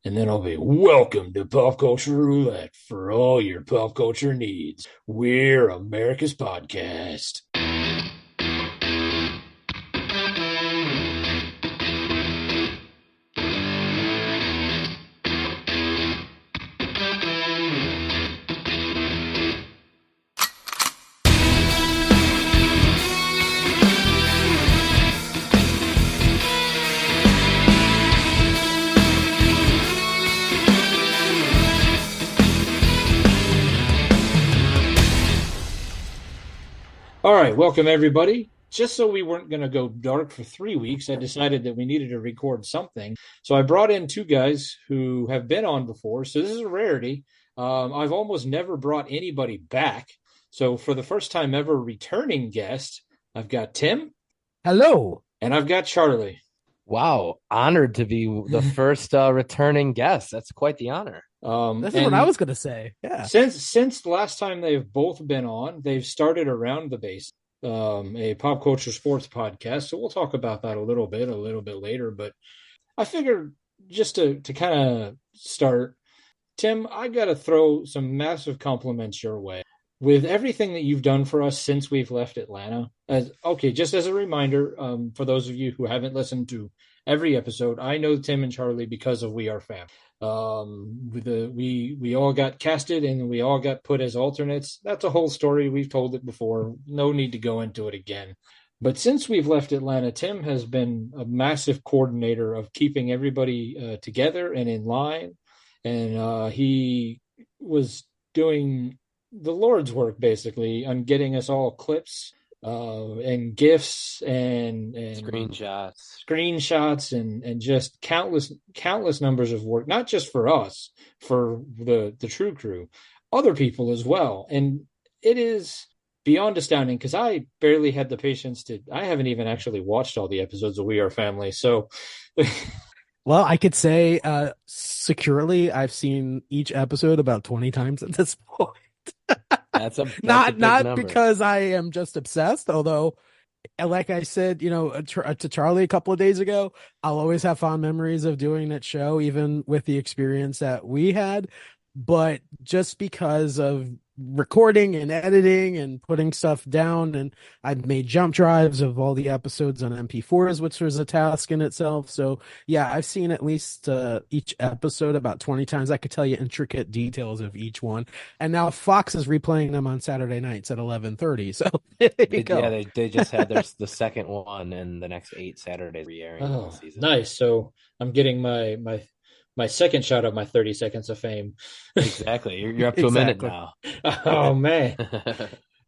And then I'll be, welcome to Pop Culture Roulette for all your pop culture needs. We're America's podcast. All right, welcome everybody. Just so we weren't going to go dark for 3 weeks, I decided that we needed to record something. So I brought in two guys who have been on before. So this is a rarity. I've almost never brought anybody back. So for the first time ever returning guest, I've got Tim Hello. and I've got Charlie. Wow, honored to be the first returning guest. That's quite the honor. This is what I And was going to say. Yeah. since the last time they've both been on, they've started Around the Base, a pop culture sports podcast. So we'll talk about that a little bit later. But I figured just to kind of start, Tim, I got to throw some massive compliments your way with everything that you've done for us since we've left Atlanta. Just as a reminder, for those of you who haven't listened to every episode, I know Tim and Charlie because of We Are Family. We all got casted and we all got put as alternates. That's a whole story. We've told it before. No need to go into it again. But since we've left Atlanta, Tim has been a massive coordinator of keeping everybody together and in line. And he was doing the Lord's work basically on getting us all clips and gifs and screenshots and just countless numbers of work, not just for us, for the True Crew, other people as well. And it is beyond astounding because I barely had the patience I haven't even actually watched all the episodes of We Are Family. So Well, I could say securely I've seen each episode about 20 times at this point. That's a Not big not number. because I am just obsessed, although like I said, to Charlie a couple of days ago, I'll always have fond memories of doing that show, even with the experience that we had. But just because of recording and editing and putting stuff down, and I've made jump drives of all the episodes on MP4s, which was a task in itself. So yeah, I've seen at least each episode about 20 times. I could tell you intricate details of each one. And now Fox is replaying them on Saturday nights at 11:30. So there you go. Yeah, they just had the second one, and the next 8 Saturdays re-airing oh, this season. nice. So I'm getting my second shot of my 30 seconds of fame. Exactly. You're up to a minute Exactly. now. Oh man.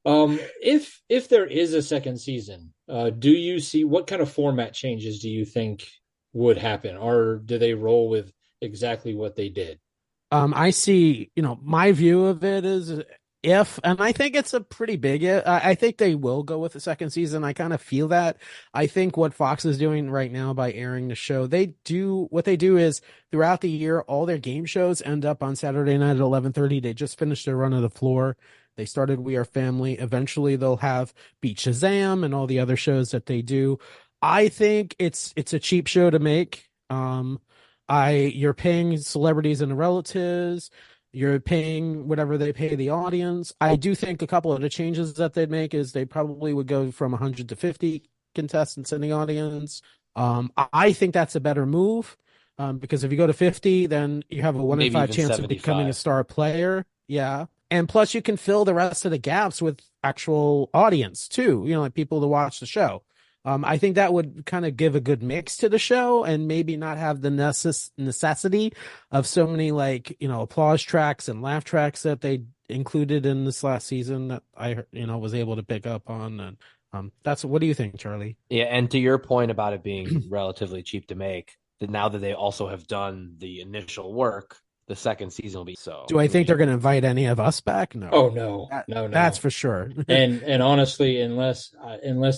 If there is a second season, do you see what kind of format changes do you think would happen, or do they roll with exactly what they did? I see, my view of it is and I think it's a pretty big, I think they will go with the second season. I kind of feel that. I think what Fox is doing right now by airing the show, what they do is throughout the year, all their game shows end up on Saturday night at 11:30. They just finished their run of the floor. They started We Are Family. Eventually they'll have Beat Shazam and all the other shows that they do. I think it's a cheap show to make. You're paying celebrities and relatives. You're paying whatever they pay the audience. I do think a couple of the changes that they'd make is they probably would go from 100 to 50 contestants in the audience. I think that's a better move because if you go to 50, then you have a 1 in Maybe 5 even chance of becoming a 75. star player. Yeah. And plus, you can fill the rest of the gaps with actual audience too, like people to watch the show. I think that would kind of give a good mix to the show and maybe not have the necessity of so many applause tracks and laugh tracks that they included in this last season that I was able to pick up on. And what do you think, Charlie? Yeah, and to your point about it being relatively cheap to make, that now that they also have done the initial work, the second season will be so. Do I think they're going to invite any of us back? No. Oh no, no. That's for sure. And honestly, unless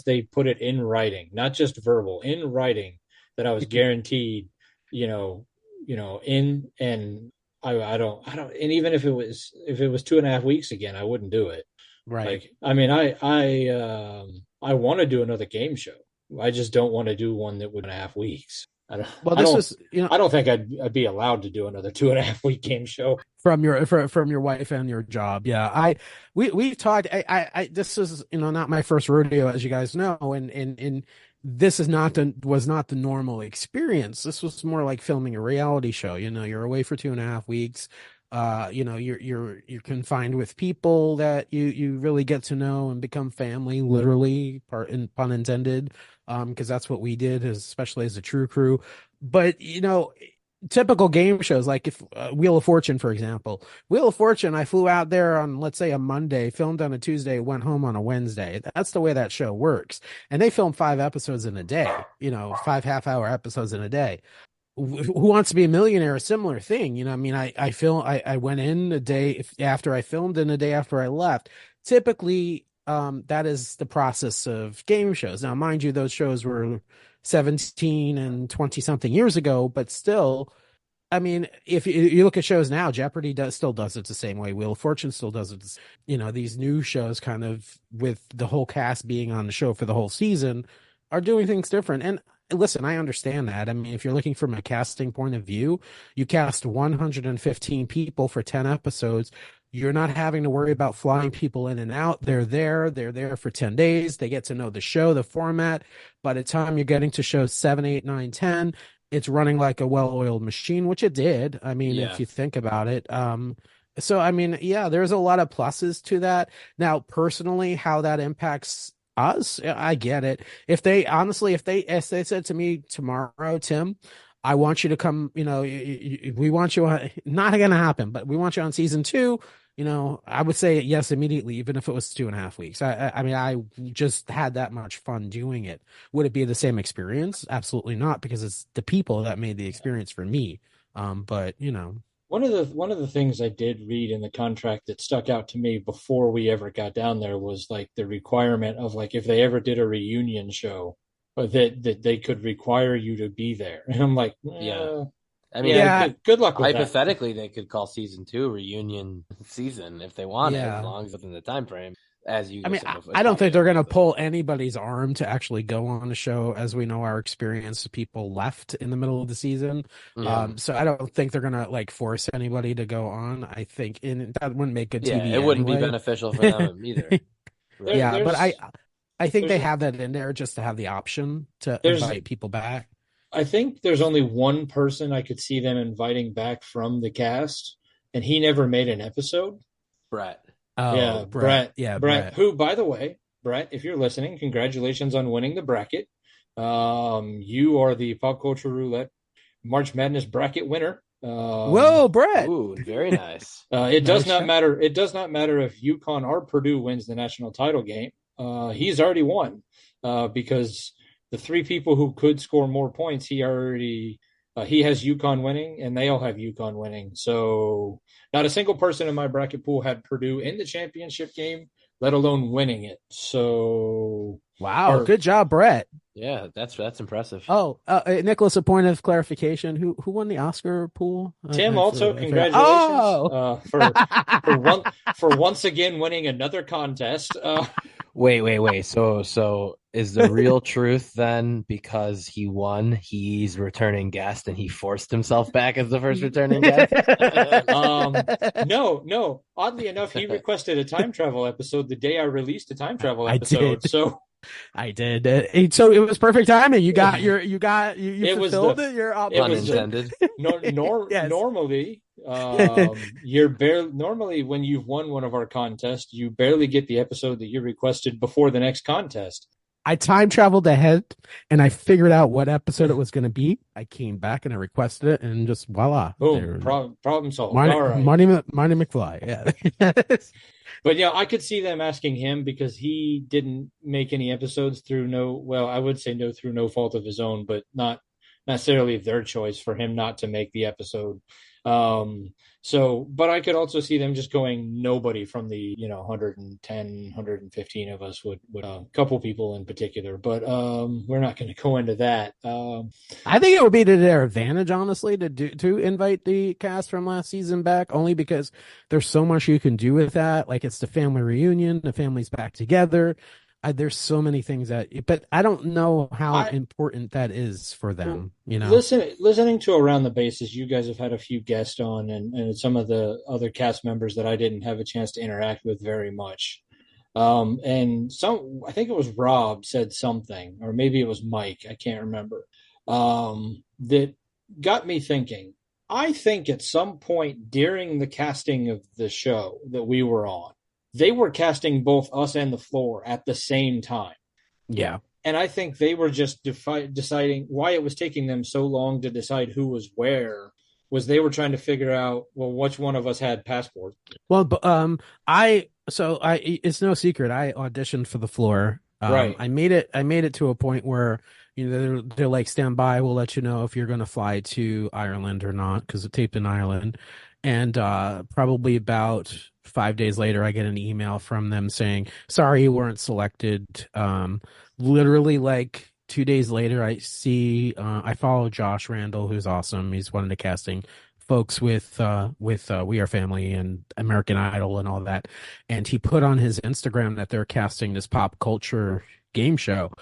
they put it in writing, not just verbal, in writing, that I was guaranteed, in and I don't, and even if it was 2.5 weeks again, I wouldn't do it. Right. Like, I mean, I want to do another game show. I just don't want to do one that would 2.5 weeks. Well, I this don't, was, I don't think I'd be allowed to do another 2.5 week game show. from your wife and your job. Yeah. We talked, this is, not my first rodeo, as you guys know. And this is was not the normal experience. This was more like filming a reality show. You're away for 2.5 weeks. You're confined with people that you really get to know and become family, literally, pun intended. Because that's what we did, especially as a True Crew. But typical game shows, like if Wheel of Fortune, for example. Wheel of Fortune, I flew out there on, let's say, a Monday, filmed on a Tuesday, went home on a Wednesday. That's the way that show works. And they film 5 episodes in a day, 5 half-hour episodes in a day. Who Wants to Be a Millionaire? A similar thing. I went in a day after I filmed and a day after I left. Typically, that is the process of game shows. Now, mind you, those shows were 17 and 20 something years ago, but still, I mean, if you look at shows now, Jeopardy still does it the same way. Wheel of Fortune still does it. These new shows, kind of with the whole cast being on the show for the whole season, are doing things different. And listen, I understand that. I mean, if you're looking from a casting point of view, you cast 115 people for 10 episodes. You're not having to worry about flying people in and out. They're there for 10 days. They get to know the show, the format. By the time you're getting to show 7, 8, 9, 10, it's running like a well-oiled machine, which it did. I mean, if you think about it. So, I mean, yeah, there's a lot of pluses to that. Now, personally, how that impacts us, I get it. If they said to me tomorrow, Tim, I want you to come, we want you on, not going to happen, but we want you on season 2. I would say yes immediately, even if it was 2.5 weeks. I mean, I just had that much fun doing it. Would it be the same experience? Absolutely not, because it's the people that made the experience for me. But one of the things I did read in the contract that stuck out to me before we ever got down there was like the requirement of, like, if they ever did a reunion show, that they could require you to be there. And I'm like, yeah. I mean, good luck with hypothetically, they could call season 2 reunion season if they wanted, as long as within the time frame. I don't think they're going to pull anybody's arm to actually go on the show. As we know, our experience, people left in the middle of the season. Yeah. So I don't think they're going to force anybody to go on. I think that wouldn't make good TV. It wouldn't be beneficial for them either. Right. Yeah, but I think they have that in there just to have the option to invite people back. I think there's only one person I could see them inviting back from the cast, and he never made an episode. Brett. Oh, yeah, Brett. Yeah, Brett. Who, by the way, Brett, if you're listening, congratulations on winning the bracket. You are the Pop Culture Roulette March Madness bracket winner. Whoa, Brett! Ooh, very nice. It does not matter. It does not matter if UConn or Purdue wins the national title game. He's already won because the 3 people who could score more points, he has UConn winning, and they all have UConn winning. So not a single person in my bracket pool had Purdue in the championship game, let alone winning it. So wow, good job, Brett. Yeah, that's impressive. Oh, Nicholas, a point of clarification: who won the Oscar pool? Tim, also congratulations for once again winning another contest. Wait. So is the real truth then, because he won, he's returning guest and he forced himself back as the first returning guest? No. Oddly enough, he requested a time travel episode the day I released a time travel episode. So I did. So it was perfect timing. You fulfilled it. You're unintended. Yes. Normally, normally when you've won one of our contests, you barely get the episode that you requested before the next contest. I time traveled ahead and I figured out what episode it was going to be. I came back and I requested it, and just voila. Boom. Problem solved. Marty, all right. Marty McFly. Yeah. But yeah, I could see them asking him, because he didn't make any episodes through through no fault of his own, but not necessarily their choice for him not to make the episode. But I could also see them just going nobody from the 110, 115 of us would a couple people in particular, but we're not going to go into that. I think it would be to their advantage, honestly, to invite the cast from last season back, only because there's so much you can do with that. Like, it's the family reunion, the family's back together. There's so many things but I don't know how I important that is for them, listening to Around the Bases, you guys have had a few guests on, and some of the other cast members that I didn't have a chance to interact with very much. And I think it was Rob said something, or maybe it was Mike, I can't remember, that got me thinking. I think at some point during the casting of the show that we were on, they were casting both us and the floor at the same time. Yeah. And I think they were just deciding why it was taking them so long to decide who was where. Was they were trying to figure out, well, which one of us had passports. Well, it's no secret. I auditioned for the floor. Right. I made it to a point where, they're like, stand by. We'll let you know if you're going to fly to Ireland or not, because it taped in Ireland. And probably about 5 days later, I get an email from them saying, sorry, you weren't selected. Literally like 2 days later, I follow Josh Randall, who's awesome. He's one of the casting folks with We Are Family and American Idol and all that. And he put on his Instagram that they're casting this pop culture game show.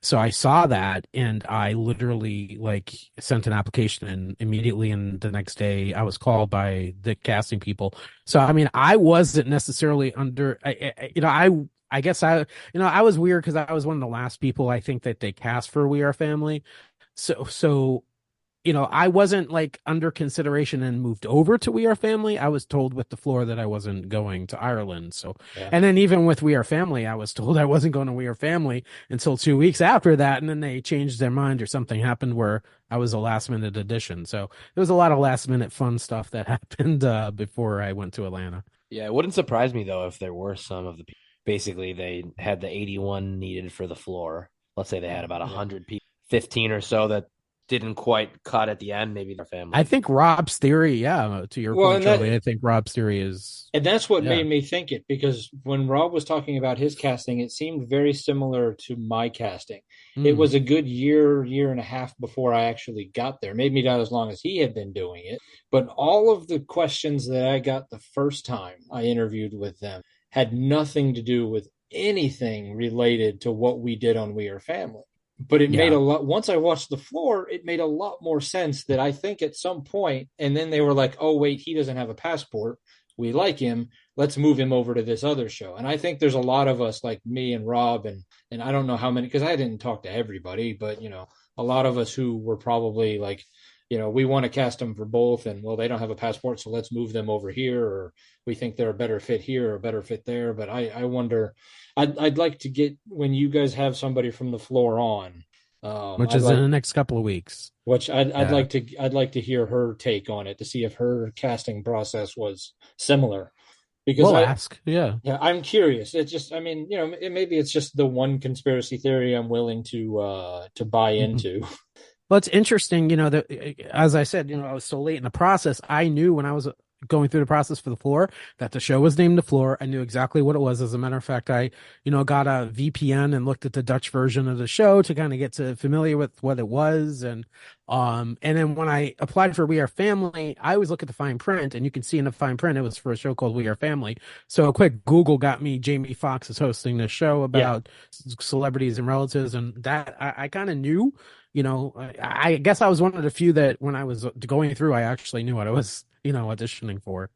So I saw that, and I literally like sent an application, and immediately, and the next day I was called by the casting people. So, I mean, I wasn't necessarily I guess I was weird because I was one of the last people I think that they cast for We Are Family. So I wasn't like under consideration and moved over to We Are Family. I was told with the floor that I wasn't going to Ireland. So, yeah. And then even with We Are Family, I was told I wasn't going to We Are Family until 2 weeks after that. And then they changed their mind, or something happened where I was a last minute addition. So there was a lot of last minute fun stuff that happened before I went to Atlanta. Yeah, it wouldn't surprise me though if there were some of the people. Basically, they had the 81 needed for the floor. Let's say they had about 100 people, 15 or so that didn't quite cut at the end. Maybe their family. I think Rob's theory, to your point, Charlie, I think Rob's theory is... And that's what made me think it, because when Rob was talking about his casting, it seemed very similar to my casting. It was a good year and a half before I actually got there. Maybe not as long as he had been doing it, but all of the questions that I got the first time I interviewed with them had nothing to do with anything related to what we did on We Are Family. But it made a lot, once I watched the floor, it made a lot more sense that I think at some point, and then they were like, oh, wait, he doesn't have a passport. We like him. Let's move him over to this other show. And I think there's a lot of us, like me and Rob, and I don't know how many, because I didn't talk to everybody, but, a lot of us who were probably like, we want to cast them for both, and well, they don't have a passport, so let's move them over here, or we think they're a better fit here or a better fit there. But I wonder, I'd like to get, when you guys have somebody from the floor on, which is in the next couple of weeks, which I'd like to hear her take on it, to see if her casting process was similar. Because we'll ask, I'm curious. It's just, maybe it's just the one conspiracy theory I'm willing to buy into. Well, it's interesting, that, as I said, I was so late in the process. I knew when I was going through the process for the floor that the show was named The Floor. I knew exactly what it was. As a matter of fact, I, got a VPN and looked at the Dutch version of the show to kind of get familiar with what it was. And then when I applied for We Are Family, I always look at the fine print, and you can see in the fine print, it was for a show called We Are Family. So a quick Google got me Jamie Foxx is hosting this show about celebrities and relatives. And that I kind of knew, I guess I was one of the few that when I was going through, I actually knew what I was, auditioning for.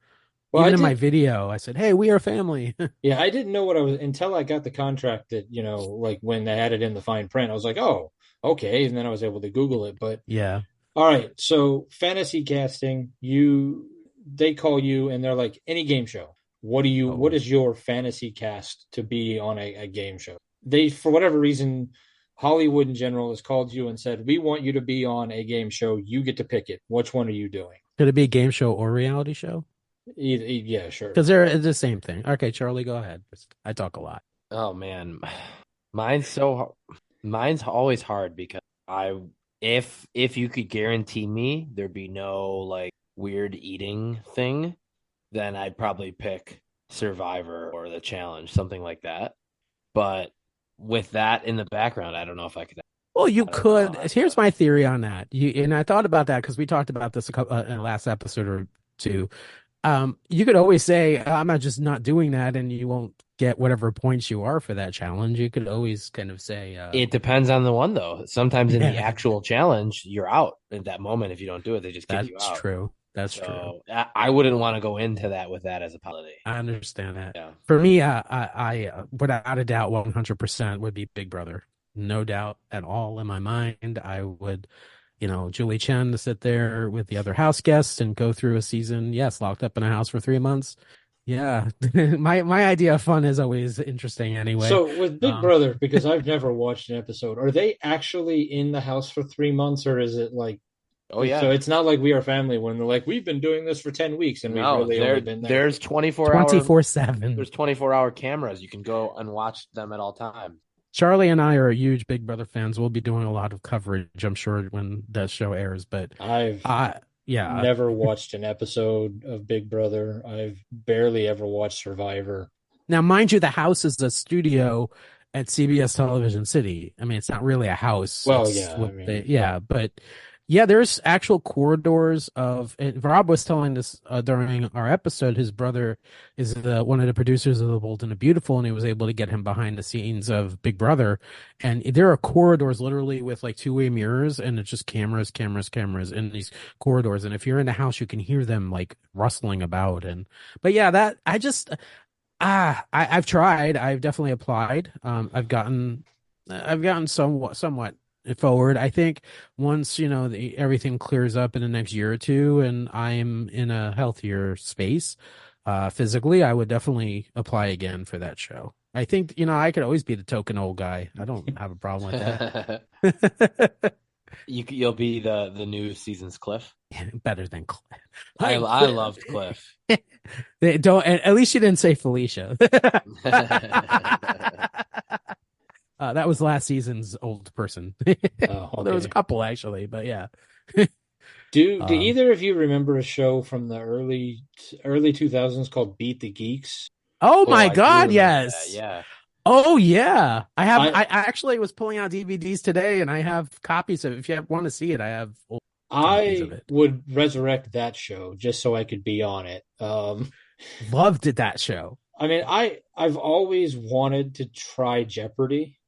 Well, even in my video, I said, hey, We Are Family. Yeah, I didn't know what I was until I got the contract that, like when they had it in the fine print, I was like, oh, okay. And then I was able to Google it. But yeah. All right. So fantasy casting, they call you and they're like, any game show. What is your fantasy cast to be on a game show? They, for whatever reason, Hollywood in general has called you and said, we want you to be on a game show. You get to pick it. Which one are you doing? Could it be a game show or reality show? Yeah, sure. Because they're the same thing. Okay, Charlie, go ahead. I talk a lot. Oh man, mine's always hard because if you could guarantee me there'd be no like weird eating thing, then I'd probably pick Survivor or The Challenge, something like that. But with that in the background, I don't know if I could. Well, you could. Here's my theory on that. And I thought about that because we talked about this in the last episode or two. You could always say, I'm not just not doing that, and you won't get whatever points you are for that challenge. You could always kind of say, It depends on the one, though. Sometimes in the yeah, actual challenge, you're out at that moment. If you don't do it, they just kick you that's out. true. That's true. So I wouldn't want to go into that with that as a penalty. I understand that. Yeah. For me, without a doubt, 100% would be Big Brother. No doubt at all in my mind. I would, Julie Chen to sit there with the other house guests and go through a season. Yes, locked up in a house for 3 months. Yeah, my idea of fun is always interesting anyway. So with Big Brother, because I've never watched an episode, are they actually in the house for 3 months, or is it like? Oh yeah. So it's not like We Are Family when they're like, we've been doing this for 10 weeks and we've really only been there. There's 24/7. There's 24-hour cameras. You can go and watch them at all times. Charlie and I are huge Big Brother fans. We'll be doing a lot of coverage, I'm sure, when that show airs. But I've never watched an episode of Big Brother. I've barely ever watched Survivor. Now, mind you, the house is a studio at CBS Television City. I mean, it's not really a house. Well, but yeah, there's actual corridors and Rob was telling us during our episode, his brother is one of the producers of The Bold and the Beautiful, and he was able to get him behind the scenes of Big Brother. And there are corridors literally with like two-way mirrors, and it's just cameras in these corridors. And if you're in the house, you can hear them like rustling about. But yeah, I've tried. I've definitely applied. I've gotten somewhat forward. I think once everything clears up in the next year or two, and I'm in a healthier space physically, I would definitely apply again for that show. I think I could always be the token old guy. I don't have a problem with that. You'll be the new season's Cliff. Yeah, better than Cliff. I loved Cliff. They don't. At least you didn't say Felicia. That was last season's old person. Well, there was a couple actually, but yeah. Do either of you remember a show from the early 2000s called Beat the Geeks? Oh my God, yes. Yeah. Oh yeah. I actually was pulling out DVDs today, and I have copies of it. If you want to see it, I have copies of it. Would resurrect that show just so I could be on it. Loved that show. I mean, I've always wanted to try Jeopardy.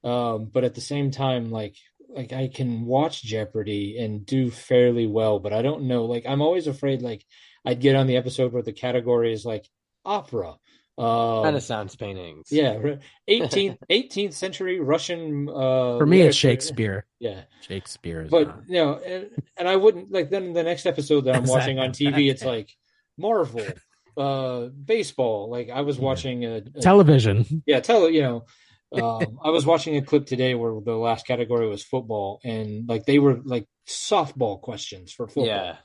But at the same time, like I can watch Jeopardy and do fairly well, but I don't know. Like I'm always afraid, like I'd get on the episode where the category is like opera, Renaissance paintings. Yeah, 18th century Russian. For me, it's Shakespeare. Yeah, Shakespeare. But and I wouldn't like then the next episode that I'm watching on TV, it's like Marvel, baseball. Like I was watching a television. Yeah, I was watching a clip today where the last category was football, and like they were like softball questions for football. Yeah,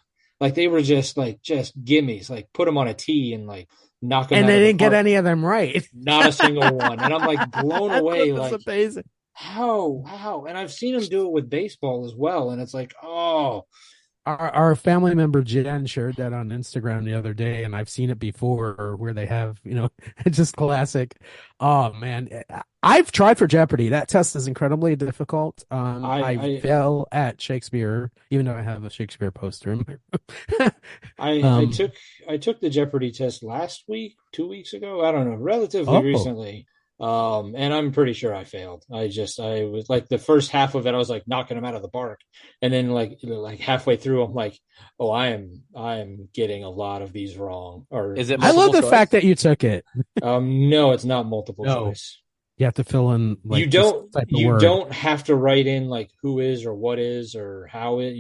like they were just gimmies, like put them on a tee and like knock them. And out they of didn't get any of them right. Not a single one. And I'm like blown away. That's like amazing. How? And I've seen them do it with baseball as well, and it's like, oh. Our family member Jen shared that on Instagram the other day, and I've seen it before where they have, just classic. Oh man, I've tried for Jeopardy. That test is incredibly difficult. I fell at Shakespeare, even though I have a Shakespeare poster in my room. I took the Jeopardy test last week, 2 weeks ago. I don't know, relatively recently. And I'm pretty sure I failed. I was like the first half of it, I was like knocking them out of the park. And then like halfway through, I'm like, oh, I am getting a lot of these wrong. Or is it? I love the fact that you took it. No, it's not multiple choice. You have to fill in. Like, you don't have to write in like who is or what is or how it,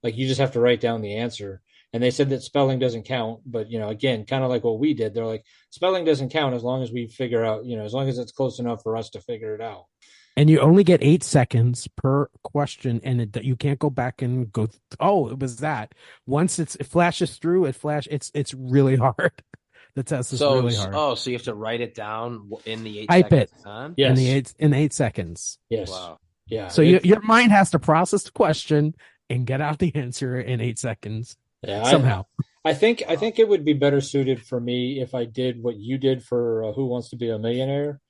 like you just have to write down the answer. And they said that spelling doesn't count, but again, kind of like what we did. They're like, spelling doesn't count as long as we figure out, as long as it's close enough for us to figure it out. And you only get 8 seconds per question, and you can't go back and go. Oh, it was that. Once it flashes through, it's really hard. The test is really hard. Oh, so you have to write it down in the 8 Type seconds. It. Time? Yes. In 8 seconds. Yes. Wow. Yeah. So your mind has to process the question and get out the answer in 8 seconds. Yeah, somehow. I think it would be better suited for me if I did what you did for Who Wants to Be a Millionaire,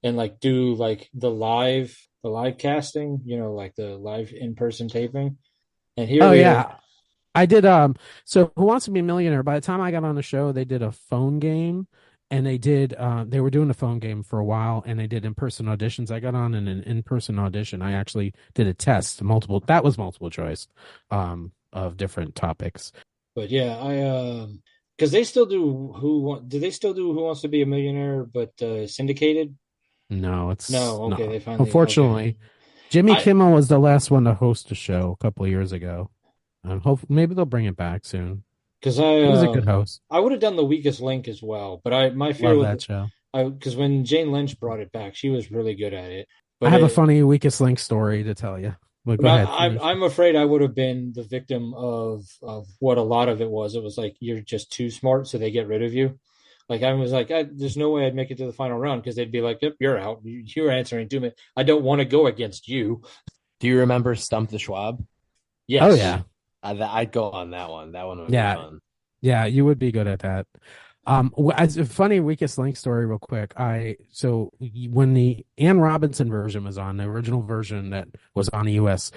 and like do like the live casting, like the live in-person taping. And here, I did so Who Wants to Be a Millionaire, by the time I got on the show, they did a phone game and they were doing a phone game for a while and they did in-person auditions. I got on in an in-person audition. I actually did a test, multiple choice of different topics. But yeah, I because they still do they still do Who Wants to Be a Millionaire, but syndicated? No, it's No, okay, no. they finally Unfortunately, okay. Jimmy I Kimmel was the last one to host a show a couple of years ago. Hope maybe they'll bring it back soon. because He was a good host. I would have done The Weakest Link as well, but I my fear Love with that show. I because when Jane Lynch brought it back, she was really good at it. I But have a funny weakest link story to tell you. Well, go ahead. I'm afraid I would have been the victim of what a lot of it was. It was like you're just too smart, so they get rid of you. Like I was like, there's no way I'd make it to the final round because they'd be like, "Yep, you're out. You're answering to me. I don't want to go against you." Do you remember Stump the Schwab? Yes. Oh yeah, I'd go on that one. That one would be yeah, fun. yeah. You would be good at that. As a funny weakest link story, real quick. When the Ann Robinson version was on, the original version that was on the U.S.,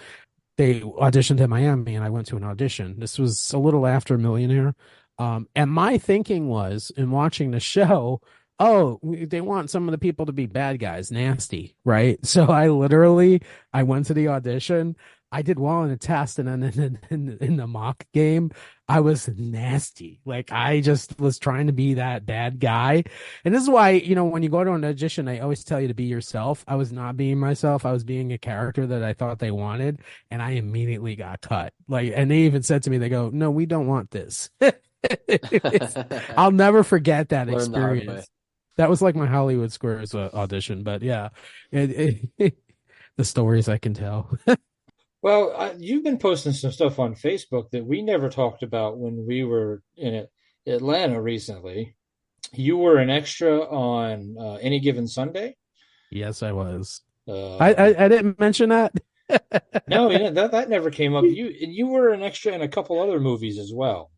they auditioned in Miami, and I went to an audition. This was a little after Millionaire, and my thinking was, in watching the show, oh, they want some of the people to be bad guys, nasty, right? So I went to the audition. I did well in the test, and then in the mock game, I was nasty. Like I just was trying to be that bad guy. And this is why, when you go to an audition, I always tell you to be yourself. I was not being myself. I was being a character that I thought they wanted, and I immediately got cut. And they even said to me, they go, "No, we don't want this." I'll never forget that experience. That was like my Hollywood Squares audition, but yeah, the stories I can tell. Well, you've been posting some stuff on Facebook that we never talked about when we were in Atlanta recently. You were an extra on Any Given Sunday. Yes, I was. Uh, I didn't mention that. no, that never came up. You were an extra in a couple other movies as well.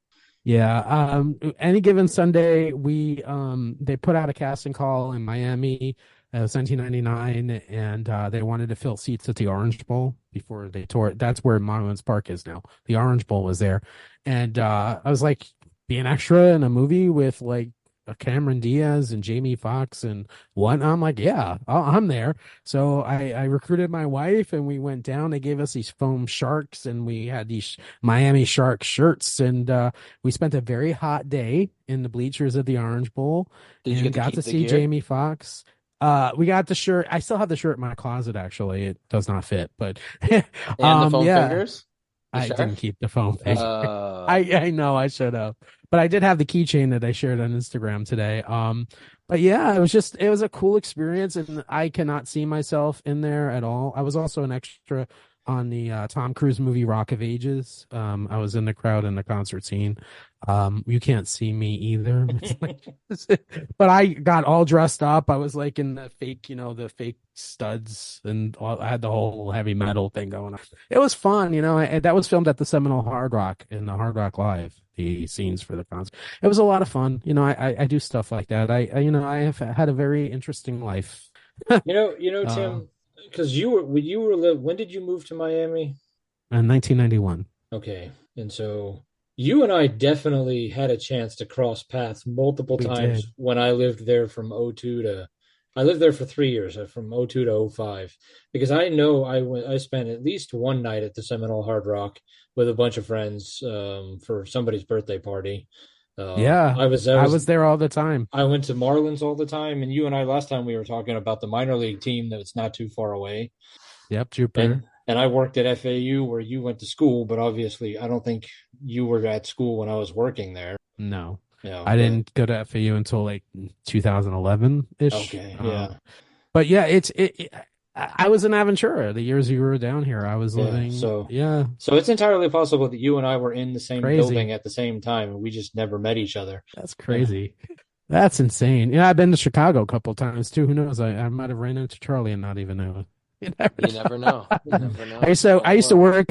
Yeah. Any Given Sunday, they put out a casting call in Miami. It was 1999, and they wanted to fill seats at the Orange Bowl before they tore it. That's where Monuments Park is now. The Orange Bowl was there, and I was like, be an extra in a movie with like Cameron Diaz and Jamie Foxx and what? I'm like, yeah, I'm there. So I recruited my wife, and we went down. They gave us these foam sharks, and we had these Miami Shark shirts, and we spent a very hot day in the bleachers of the Orange Bowl. Did you and get got to see Jamie Foxx. We got the shirt. I still have the shirt in my closet. Actually, it does not fit, but and the foam yeah. fingers. I didn't keep the foam finger. I know I should have, but I did have the keychain that I shared on Instagram today. But yeah, it was a cool experience, and I cannot see myself in there at all. I was also an extra on the Tom Cruise movie Rock of Ages. I was in the crowd in the concert scene. You can't see me either. But I got all dressed up. I was like in the fake studs, and I had the whole heavy metal thing going on. It was fun, that was filmed at the Seminole Hard Rock in the Hard Rock Live, the scenes for the concert. It was a lot of fun. I do stuff like that. I have had a very interesting life. Tim, because when did you move to Miami? In 1991. Okay. And so you and I definitely had a chance to cross paths multiple times when I lived there I lived there for 3 years, from 02 to 05, because I know I spent at least one night at the Seminole Hard Rock with a bunch of friends for somebody's birthday party. I was there all the time. I went to Marlins all the time, and you and I last time we were talking about the minor league team that's not too far away. Yep, Jupiter. And I worked at FAU where you went to school, but obviously I don't think you were at school when I was working there. No. I didn't go to FAU until like 2011-ish. Okay, yeah. But yeah, I was in Aventura the years you were down here. I was living. So it's entirely possible that you and I were in the same building at the same time, and we just never met each other. That's crazy. Yeah. That's insane. Yeah, I've been to Chicago a couple of times too. Who knows? I might have ran into Charlie and not even know it. You never know. I used to work.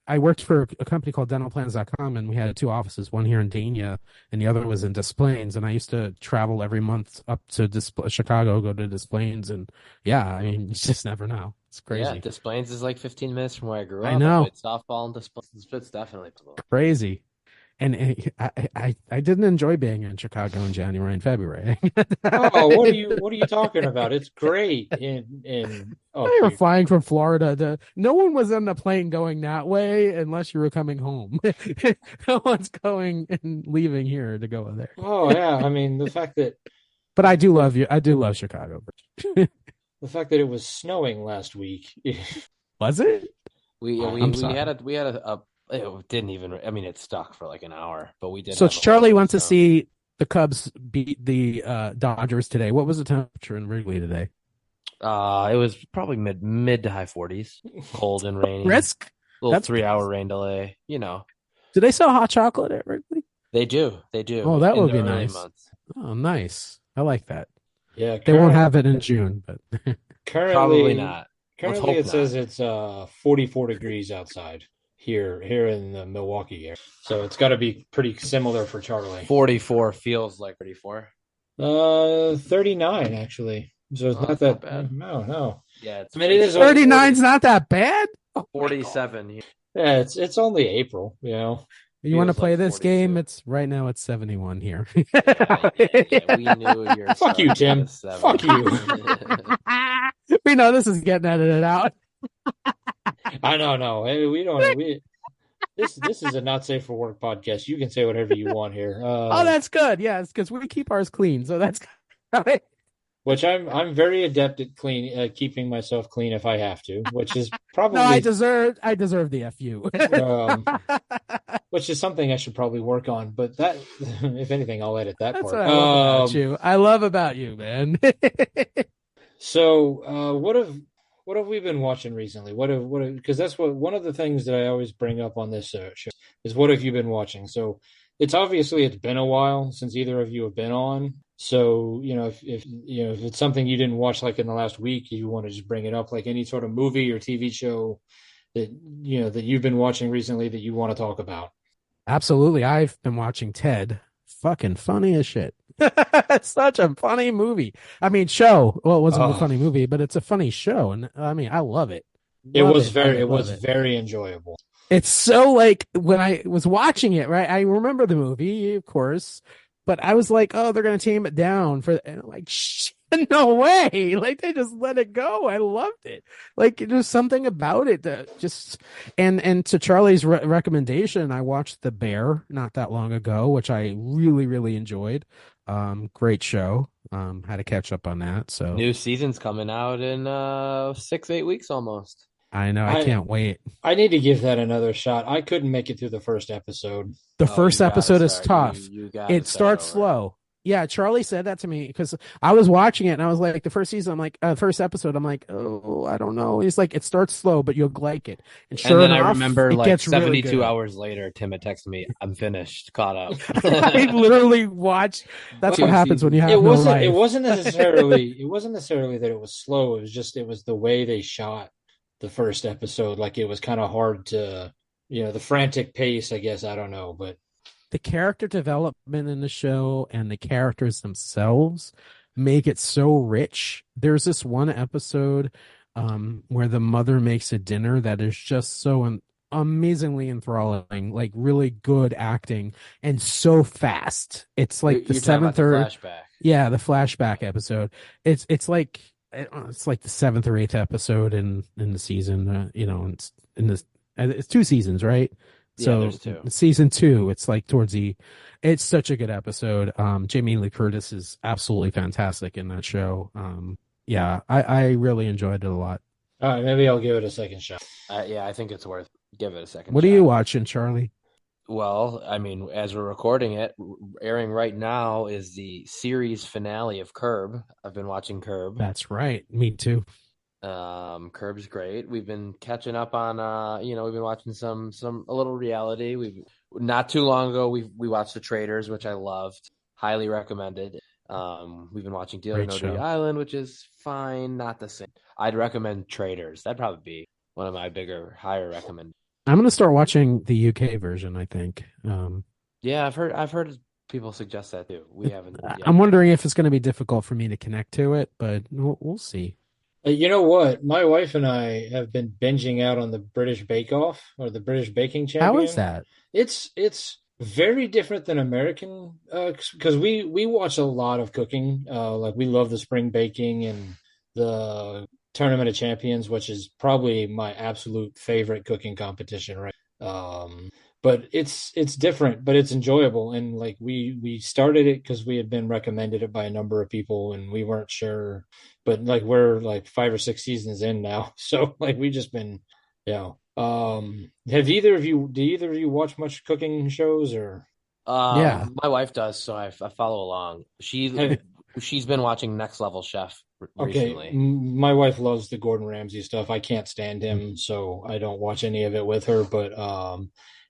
I worked for a company called dentalplans.com, and we had two offices, one here in Dania and the other was in Des Plaines. And I used to travel every month up to Chicago, go to Des Plaines. And yeah, I mean, you just never know. It's Yeah, crazy. Des Plaines is like 15 minutes from where I grew up. I know. I played softball in Des Plaines. It's definitely Crazy. And I didn't enjoy being in Chicago in January and February. Oh, what are you talking about? It's great in oh They were shoot. flying from Florida to. No one was on the plane going that way unless you were coming home. No one's going and leaving here to go there. Oh yeah, I mean the fact that But I do love you. I do love Chicago. the fact that it was snowing last week. Was it? I'm we sorry. had a it didn't even, I mean, it stuck for like an hour, but we did So have a Charlie little went to snow. see the Cubs beat the Dodgers today. What was the temperature in Wrigley today? It was probably mid to high 40s, cold and rainy. Risk? Little That's 3-hour rain delay. You know, Do they sell hot chocolate at Wrigley? they do. They do. Oh, that in would the be early nice. months. Oh, nice. I like that. Yeah, They won't have it in June, but currently Probably not. Let's Currently, hope it says not. it's 44 degrees outside here in the Milwaukee area. So it's got to be pretty similar for Charlie. 44 feels like 34. 39 actually. So it's Oh, not that's that not bad. No. Yeah, it's I mean, it is 39's not that bad. 47. Yeah, it's only April, you know. You want to Feels play like this 42. game? It's right now. It's 71 here. Yeah, we knew your Fuck you, Tim. Fuck you. We know this is getting edited out. I don't know. Hey, we don't. This is a not safe for work podcast. You can say whatever you want here. Oh, that's good. Yes, because we keep ours clean, so that's good. Which I'm very adept at keeping myself clean if I have to, which is probably No, I deserve the FU. which is something I should probably work on. But that, if anything, I'll edit that That's part. what I love about you. I love about you, man. So, what have we been watching recently? Because that's one of the things that I always bring up on this show is what have you been watching? So it's been a while since either of you have been on. So, if it's something you didn't watch like in the last week, you want to just bring it up, like any sort of movie or TV show that that you've been watching recently that you want to talk about. Absolutely. I've been watching Ted. Fucking funny as shit. It's such a funny movie. I mean, show. Well, it wasn't a funny movie, but it's a funny show. And I mean, I love it. It was very enjoyable. It's so like when I was watching it, right? I remember the movie, of course, but I was like, oh, they're going to tame it down and I'm like, shit, no way. Like they just let it go. I loved it. Like there's something about it that just, and to Charlie's recommendation, I watched The Bear not that long ago, which I really, really enjoyed. Great show. Had to catch up on that. So New season's coming out in 6-8 weeks almost. I know. I can't wait. I need to give that another shot. I couldn't make it through the first episode. The first episode is tough. It starts over. slow. Yeah, Charlie said that to me because I was watching it and I was like, the first season, I'm like, first episode, I'm like, oh, I don't know. He's like, it starts slow, but you'll like it. And sure then enough, I remember it like gets 72 really hours later, Tim had texted me, I'm finished, caught up. I literally watched. That's what happens when you have It no wasn't. life. It wasn't necessarily. It wasn't necessarily that it was slow. It was the way they shot the first episode. Like it was kind of hard to, the frantic pace. I guess I don't know, but the character development in the show and the characters themselves make it so rich. There's this one episode where the mother makes a dinner that is just so amazingly enthralling, like really good acting and so fast. It's like the seventh or flashback. Yeah, the flashback episode. It's like the seventh or eighth episode in the season. It's 2 seasons, right? So there's 2. Season 2, it's like it's such a good episode. Jamie Lee Curtis is absolutely fantastic in that show. I really enjoyed it a lot. All right, maybe I'll give it a second shot. I think it's worth give it a second. What are you watching, Charlie? Well, I mean, as we're recording it, airing right now is the series finale of Curb. I've been watching Curb. That's right. Me too. Curb's great. We've been catching up on we've been watching a little reality. We've not too long ago we watched The Traitors, which I loved. Highly recommended. We've been watching Deal or No Deal Island, which is fine, not the same. I'd recommend Traitors. That'd probably be one of my higher recommendations. I'm gonna start watching the UK version, I think. Yeah, I've heard people suggest that too. We haven't. I'm wondering if it's going to be difficult for me to connect to it, but we'll see. You know what? My wife and I have been binging out on the British Bake Off or the British Baking How is Champion. that? It's very different than American because we watch a lot of cooking. Like we love the spring baking and the Tournament of Champions, which is probably my absolute favorite cooking competition, right? But it's different, but it's enjoyable. And like we started it because we had been recommended it by a number of people, and we weren't sure. But like we're like 5 or 6 seasons in now, so like we just been, have either of you? Do either of you watch much cooking shows or Yeah. My wife does, so I follow along. have? She's been watching Next Level Chef Okay, recently. my wife loves the Gordon Ramsay stuff. I can't stand him, so I don't watch any of it with her. But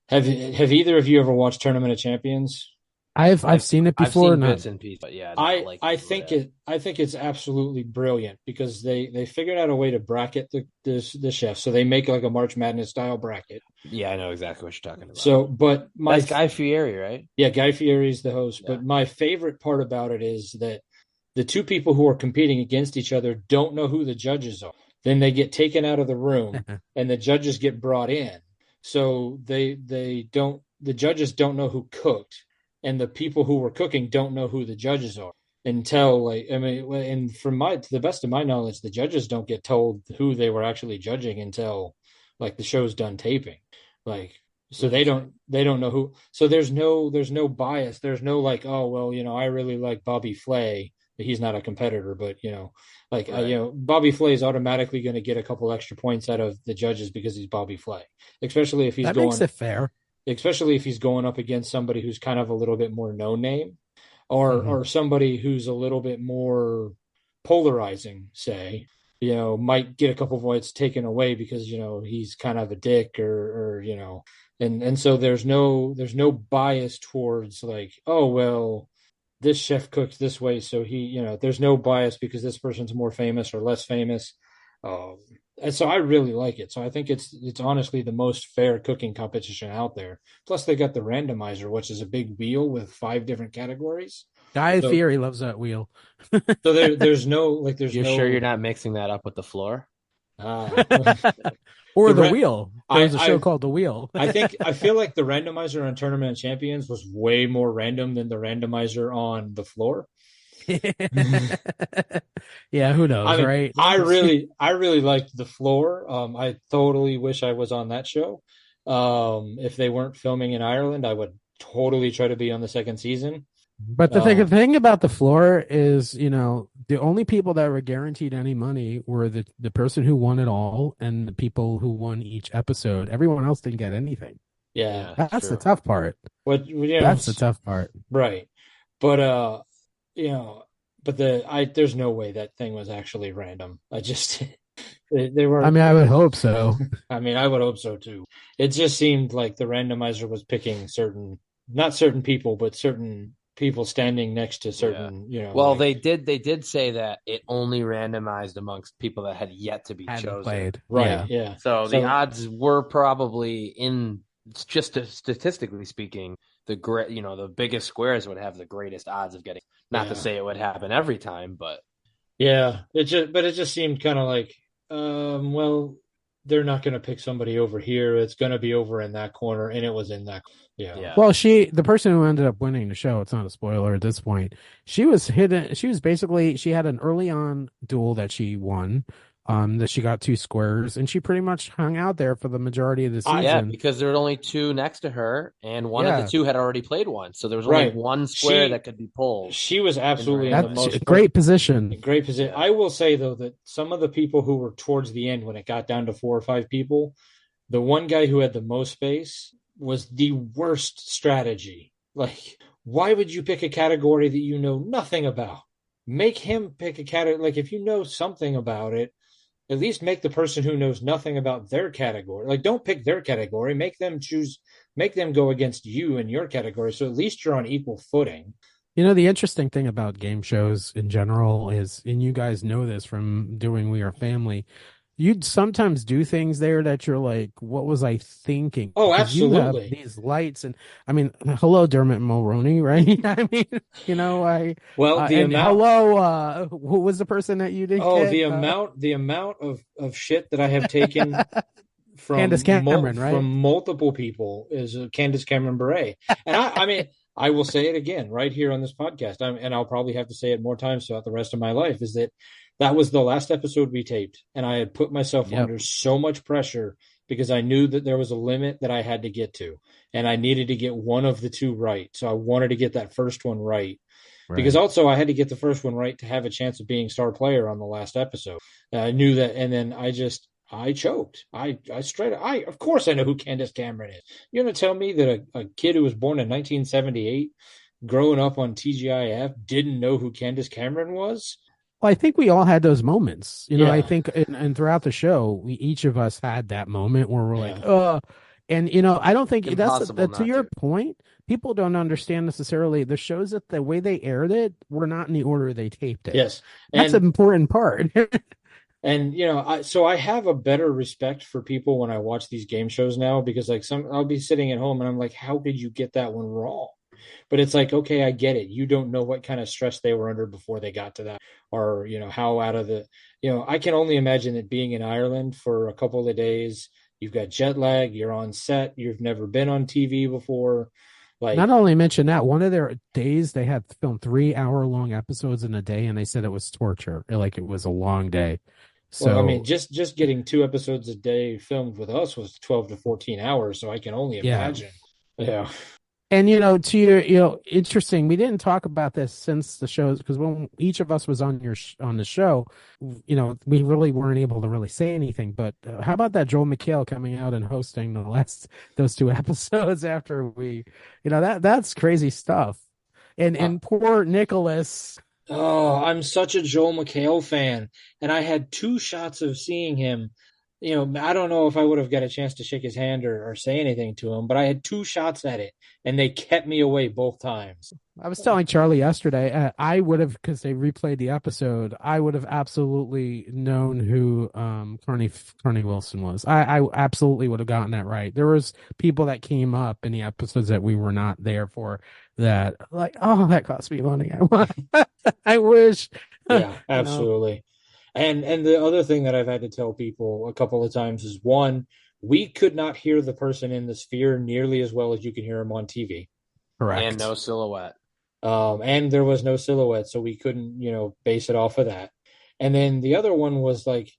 have either of you ever watched Tournament of Champions? I've seen it I've before, seen not bits and pieces, but yeah, not I like I into think it. it's absolutely brilliant because they figured out a way to bracket the chefs, so they make like a March Madness style bracket. Yeah, I know exactly what you're talking about. So, but That's Guy Fieri, right? yeah, Guy Fieri is the host. Yeah. But my favorite part about it is that the two people who are competing against each other don't know who the judges are. Then they get taken out of the room, and the judges get brought in. So they don't the judges don't know who cooked, and the people who were cooking don't know who the judges are until like I mean, and from my to the best of my knowledge, the judges don't get told who they were actually judging until like the show's done taping. Like so they don't know who. So there's no bias. There's no like, oh well, I really like Bobby Flay. He's not a competitor, but like Right. Bobby Flay is automatically going to get a couple extra points out of the judges because he's Bobby Flay, especially if he's that makes going it fair. especially if he's going up against somebody who's kind of a little bit more no name or Mhm. or somebody who's a little bit more polarizing, say, might get a couple votes taken away because, he's kind of a dick or and so there's no bias towards like, oh well, this chef cooks this way, so there's no bias because this person's more famous or less famous. Um, and so I really like it. So I think it's honestly the most fair cooking competition out there. Plus they got the randomizer, which is a big wheel with 5 different categories. Guy So Fieri loves that wheel. so there's no like there's You're sure you're no not mixing that up with the floor? uh, Or the the re- wheel. I There's a show I called The Wheel. I feel like the randomizer on Tournament of Champions was way more random than the randomizer on the floor. Yeah, who I knows, mean, right? I really liked the floor. I totally wish I was on that show. If they weren't filming in Ireland, I would totally try to be on the second season. But the Um, thing about the floor is, the only people that were guaranteed any money were the person who won it all and the people who won each episode. Everyone else didn't get anything. yeah, Yeah, That's the true. tough part. That's the tough part. right. But you know, but there's no way that thing was actually random. I just they I weren't. mean, I would hope so. I mean, I would hope so too. It just seemed like the randomizer was picking not certain people, but certain people standing next to Yeah. certain, Well, like they did say that it only randomized amongst people that had yet to be Hadn't chosen. played. right, Yeah. yeah. So the So odds were probably just statistically speaking, the biggest squares would have the greatest odds of getting. Not to yeah, say it would happen every time, but yeah. It just seemed kind of like, well, they're not going to pick somebody over here. It's going to be over in that corner, and it was in that. Yeah, yeah. Well, the person who ended up winning the show, it's not a spoiler at this point. She was hidden. She was basically, she had an early on duel that she won, that she got 2 squares, and she pretty much hung out there for the majority of the Yeah, season. because there were only two next to her, and one of the Yeah. two had already played one, so there was only right. one square She that could be pulled. she was absolutely in the That's most a great position. great position. I will say though that some of the people who were towards the end, when it got down to 4 or 5 people, the one guy who had the most space was the worst strategy. Like, why would you pick a category that you know nothing about? Make him pick a category. Like, if you know something about it, at least make the person who knows nothing about their category. Like, don't pick their category. Make them go against you in your category. So at least you're on equal footing. The interesting thing about game shows in general is, and you guys know this from doing We Are Family, you'd sometimes do things there that you're like, what was I thinking? Oh, Because you have absolutely. these lights, and I mean, hello, Dermot Mulroney, right? I mean, Well, the and amount hello, who was the person that you didn't oh get? the amount of shit that I have taken Candace Cameron, from right? multiple people is Candace Cameron Bure. And I mean, I will say it again right here on this podcast, and I'll probably have to say it more times throughout the rest of my life, is that that was the last episode we taped, and I had put myself Yep. under so much pressure because I knew that there was a limit that I had to get to, and I needed to get one of the two right. So I wanted to get that first one right. Because Right. also I had to get the first one right to have a chance of being star player on the last episode. I knew that, and then I choked. I of course I know who Candace Cameron is. You're gonna tell me that a kid who was born in 1978, growing up on TGIF, didn't know who Candace Cameron was? Well, I think we all had those moments. I Yeah, think, and throughout the show, each of us had that moment where we're like, yeah, and I don't think Impossible to not your to. point, people don't understand necessarily the shows that the way they aired it were not in the order they taped it. yes, That's an and important part. so I have a better respect for people when I watch these game shows now because like I'll be sitting at home and I'm like, how did you get that one wrong? But it's like, okay, I get it. You don't know what kind of stress they were under before they got to that, or how out of I can only imagine that being in Ireland for a couple of days, you've got jet lag, you're on set, you've never been on TV before, Not like. only mention that, one of their days they had filmed 3 hour long episodes in a day, and they said it was torture. Like it was a long day. Well, I mean, So just getting 2 episodes a day filmed with us was 12 to 14 hours, so I can only yeah. imagine. Yeah. And to your, interesting. We didn't talk about this since the shows because when each of us was on on the show, we really weren't able to really say anything. But how about that Joel McHale coming out and hosting those 2 episodes after we, that's crazy stuff. And Uh, poor Nicholas. oh, I'm such a Joel McHale fan, and I had two shots of seeing him. I don't know if I would have got a chance to shake his hand or say anything to him, but I had two shots at it, and they kept me away both times. I was telling Charlie yesterday, I would have, because they replayed the episode, I would have absolutely known who Carney Wilson was. I absolutely would have gotten that right. There was people that came up in the episodes that we were not there for that, like, oh, that cost me money. I wish. Yeah, absolutely. And the other thing that I've had to tell people a couple of times is one, we could not hear the person in the sphere nearly as well as you can hear him on TV. Correct. And no silhouette. And there was no silhouette, so we couldn't, base it off of that. And then the other one was like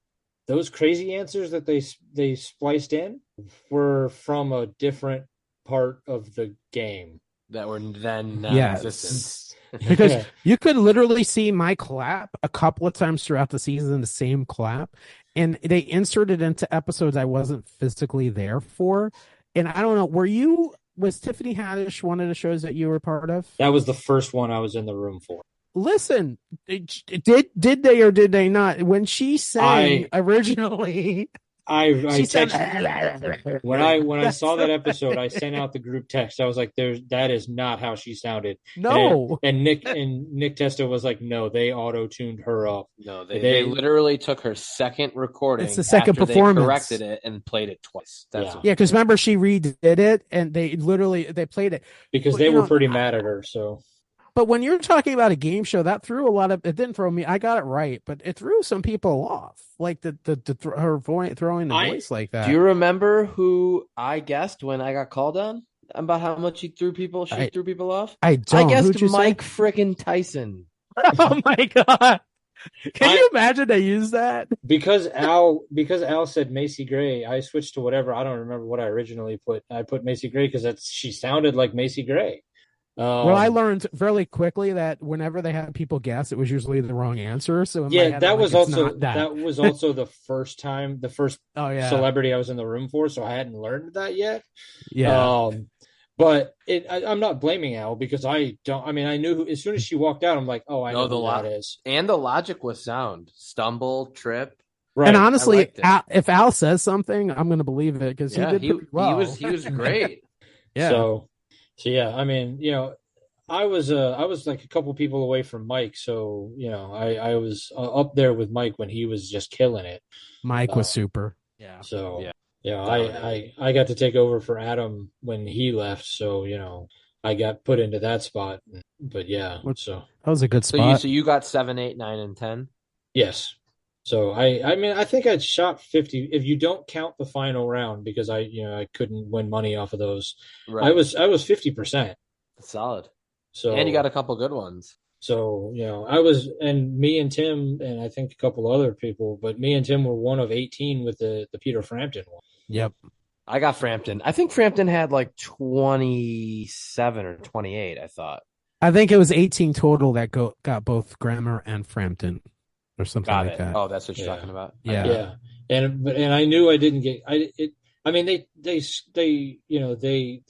those crazy answers that they spliced in were from a different part of the game. That were then Yes. non-existent. Because you could literally see my clap a couple of times throughout the season, the same clap, and they inserted into episodes I wasn't physically there for. And I don't know, was Tiffany Haddish one of the shows that you were part of? That was the first one I was in the room for. Listen, did they or did they not? When she sang originally, I she said, texted when I saw that episode, I sent out the group text. I was like, that is not how she sounded. no. And Nick Testa was like, no, they auto-tuned her up. No, they literally took her second recording. It's the second after performance. They corrected it and played it twice. Yeah, because remember she redid it and they played it. because they were pretty mad at her. So, but when you're talking about a game show, that threw it didn't throw me. I got it right, but it threw some people off. Like her throwing the voice like that. Do you remember who I guessed when I got called on about how much she threw people off? I don't. I guessed Mike frickin' Tyson. Oh my god! Can you imagine they use that? Because Al said Macy Gray, I switched to whatever. I don't remember what I originally put. I put Macy Gray because she sounded like Macy Gray. Well, I learned fairly quickly that whenever they had people guess, it was usually the wrong answer. So that was also the first time, the first celebrity I was in the room for. So I hadn't learned that yet. Yeah. But I'm not blaming Al because I don't. I mean, I knew as soon as she walked out, I'm like, oh, I know who that is. And the logic was sound. Stumble, trip. Right. And honestly, if Al says something, I'm going to believe it because he did pretty well. He was great. Yeah. So yeah, I mean, I was like a couple people away from Mike, so I was up there with Mike when he was just killing it. Mike Uh, was super. Yeah. so Yeah, I got to take over for Adam when he left, so I got put into that spot. But yeah, What- so That was a good So you spot. got 7, 8, 9, and 10. yes. So I mean I think I'd shot 50 if you don't count the final round because I couldn't win money off of those. Right. I was 50%. Solid. So And you got a couple good ones. So, I was, and me and Tim, and I think a couple other people, but me and Tim were one of 18 with the Peter Frampton one. Yep. I got Frampton. I think Frampton had like 27 or 28, I thought. I think it was 18 total that got both Grammer and Frampton or something Got like it. that. Oh, that's what you're Yeah. talking about. Yeah. Yeah. And I knew I didn't get, I mean, they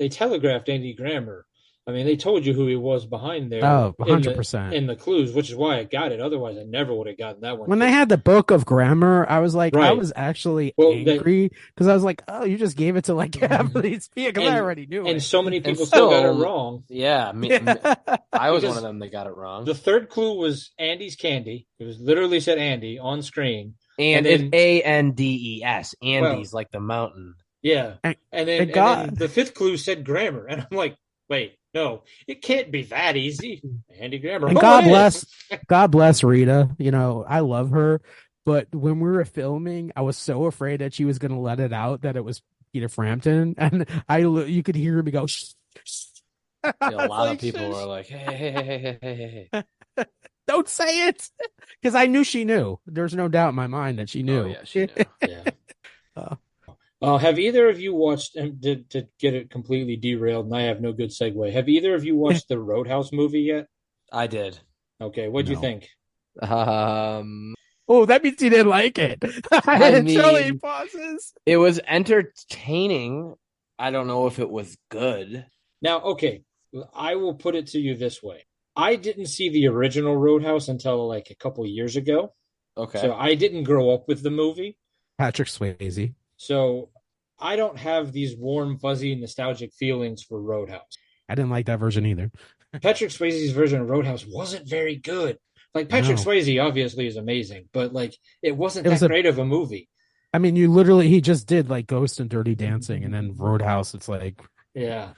telegraphed Andy Grammer. I mean, they told you who he was behind there. Oh, in 100%. in the clues, which is why I got it. Otherwise, I never would have gotten that one. When they had the book of grammar, I was like, I Right. was actually Well, angry because I was like, oh, you just gave it to like half of these people because I And- already knew and it. so many people And still got it still- wrong. Yeah, I was one of them that got it wrong. The third clue was Andy's candy. It was literally said Andy on screen. And and it's then- Andes. Andes, like the mountain. Yeah. And- And then, and God- the fifth clue said grammar. And I'm like, wait, no, it can't be that easy. Andy Grammer. And Oh, God it bless, is. God bless Rita. I love her, but when we were filming, I was so afraid that she was going to let it out that it was Peter Frampton, and you could hear me go. Shh, shh. A lot Like, of people "Shh, were like, hey. don't say it," because I knew she knew. There's no doubt in my mind that she knew. Oh, yeah, she knew. Yeah. Have either of you watched, and to get it completely derailed, and I have no good segue, have either of you watched the Roadhouse movie yet? I did. Okay, what'd you No. think? Oh, that means you didn't like it. I Charlie mean- pauses. It was entertaining. I don't know if it was good. Now, okay, I will put it to you this way. I didn't see the original Roadhouse until like a couple years ago. Okay. So I didn't grow up with the movie. Patrick Swayze. So I don't have these warm, fuzzy, nostalgic feelings for Roadhouse. I didn't like that version either. Patrick Swayze's version of Roadhouse wasn't very good. Like Patrick No. Swayze obviously is amazing, but like it wasn't It was that a- great of a movie. I mean, he just did like Ghost and Dirty Dancing, and then Roadhouse. It's like, Yeah.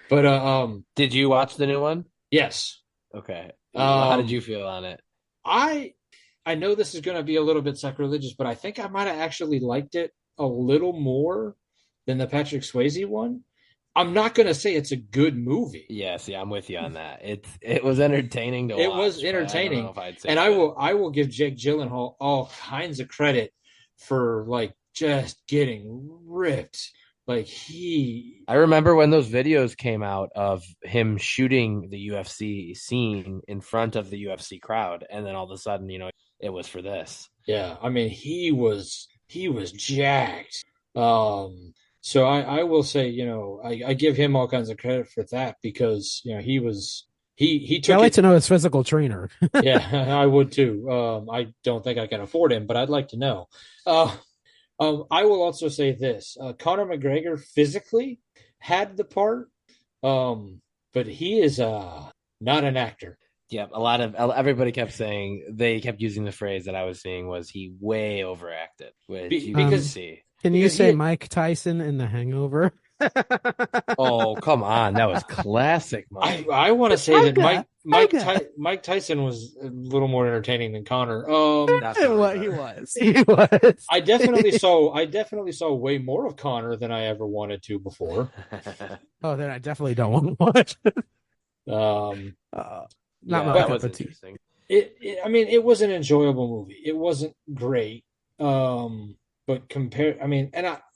But Did you watch the new one? yes. Okay. How Um, did you feel on it? I know this is going to be a little bit sacrilegious, but I think I might have actually liked it a little more than the Patrick Swayze one. I'm not going to say it's a good movie. Yes, yeah, I'm with you on that. It was entertaining to watch. It was but I don't entertaining, know if I'd say and good. I will give Jake Gyllenhaal all kinds of credit for like just getting ripped. Like I remember when those videos came out of him shooting the UFC scene in front of the UFC crowd, and then all of a sudden, it was for this. yeah, I mean he was jacked. So I will say, I give him all kinds of credit for that because he was he took I like it. to know his physical trainer. Yeah, I would too. I don't think I can afford him, but I'd like to know. I will also say this: Conor McGregor physically had the part, but he is not an actor. Yeah, everybody kept saying, they kept using the phrase that I was seeing was he way overacted, which you can Because- see. Can you Because say he- Mike Tyson in The Hangover? Oh, come on, that was classic, Mike. I want to say that Tiger. Mike Tyson was a little more entertaining than Conor. Definitely What he better. was. He was. I definitely saw way more of Conor than I ever wanted to before. Oh, then I definitely don't want to watch. Um, Not Yeah, my that cup was of tea. interesting. I mean, it was an enjoyable movie. It wasn't great. But